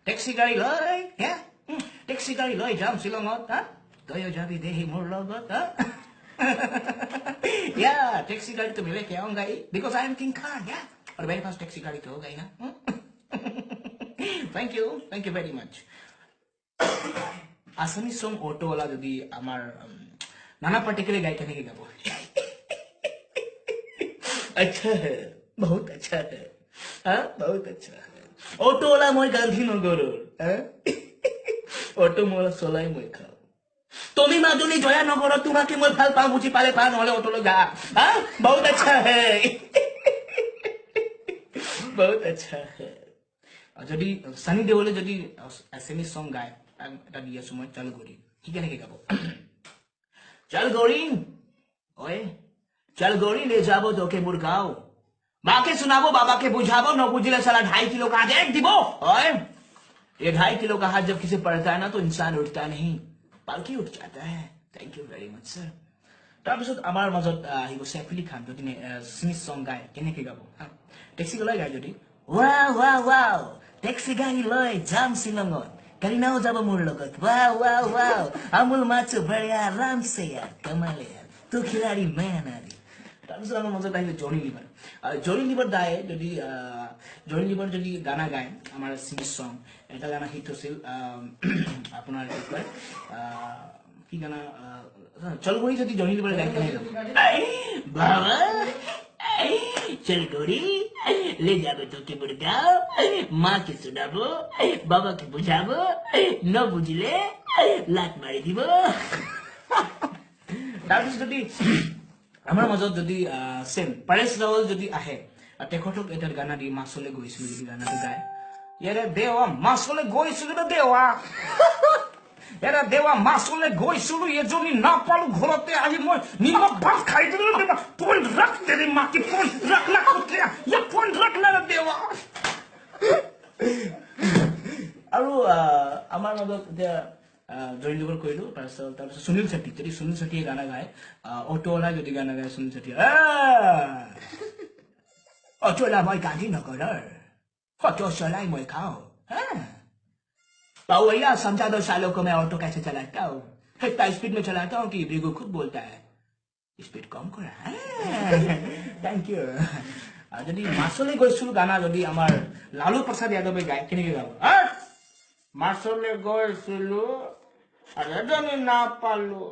Taxi গাড়ী লৈ taxi গাড়ী লৈ যাম শ্বিলঙত তইও যাবি দেহি মোৰ লগত Yeah, taxi गाड़ी तो मिले क्या होगा because I am King Khan, yeah. और मेरे पास taxi गाड़ी तो हो गई ना. Thank you very much. Asami song auto वाला जो दी हमार नाना particular गाय करने के गाबो. अच्छा है, बहुत अच्छा है, हाँ बहुत अच्छा है. Auto वाला मोई गांधी नगरो, हाँ. Auto मोला सोलाई मोई खाओ. তুমি মাজুলি জয়া নগৰত তোমাকে মই ভাল পাওঁ বুজি পালে পা নহলে অটলৈ যা বহুত আচ্ছা হে বহুত আচ্ছা হে যদি সানি দেওলে যদি এসএমএ সং গায় এটা দি আছো মই চল গৰি কি কেনেকে গাব চল গৰি ওই চল গৰি ले যাবো তোকে মুরগাঁও মাকে শোনাবো বাবাকে বুঝাবো न বুঝিলে साला 2.5 किलो का देख दिबो ओए ये 2.5 किलो का हाथ जब किसी पड़ता है ना तो इंसान उठता नहीं पालकी उठ जाता है thank you very much sir তাৰপিছত আমাৰ মাজত আহিব সেফলি খান যদি স্মিথ সং গায় কেনেকে গাব টেক্সি লৈ গায় যদি ওয়াও ওয়াও ওয়াও টেক্সি গাড়ী লৈ যাম শ্বিলঙত গাড়ী নাও যাব মোৰ লগত ওয়াও ওয়াও ওয়াও আমুল মাছো বঢ়িয়া আৰাম সে यार कमाल यार तू खिलाड़ी मैं नारी তাৰপিছত আমাৰ মাজত আহিব জনি লিভাৰ দায়ে যদি জনি লিভাৰ যদি গানা গায় আমাৰ স্মিথ সং এটা গানা হিট হৈছিল আপোনাৰ কি গানা চল গৰি যদি জনি লিভাৰ গায় কেনে বাবা চল গৰি ले যাবে তোকে মুৰগাঁও মাকে শোনাবো বাবাকে বুঝাবো ন বুঝলে লাত মাৰি দিব তাৰপিছত যদি আমাৰ মাজত যদি সেম পৰেশ ৰাৱল যদি আহে তেখেতক এটা গানা দি মাছলে গৈছিল যদি গানাটো গায় ইয়াৰে দেৱা মাছলে গৈছিল দেৱা এৰা দেওয়া মাছলে গৈছিল এজনী নাপালো ঘৰতে আহি মই নিমখ ভাত খাই দিলো দেবা পইণ্ট ৰাখ তেৰি মাটি পইণ্ট ৰাখ না কোতে ইয়া পইণ্ট ৰাখ না দেৱা আৰু আমাৰ মাজত এতিয়া জইন লিভাৰ কৰিলো তাৰপিছত সুনীল ছেত্ৰী যদি সুনীল ছেত্ৰীয়ে গানা গায় অটোৱালা যদি গানা গায় সুনীল ছেত্ৰী অটোৱালা মই গান্ধী নগৰৰ অটো চলাই মই খাওঁ बावैया समझा दो सालों को मैं ऑटो कैसे चलाता हूँ इतना स्पीड में चलाता हूँ कि ब्रिगो खुद बोलता है स्पीड कम करा थैंक यू যদি মাছলে গৈছিল গানা যদি আমাৰ লালু প্ৰসাদ যাদৱে গায় কেনেকে গাব মাছলে গৈছিল আৰু এজনী নাপালো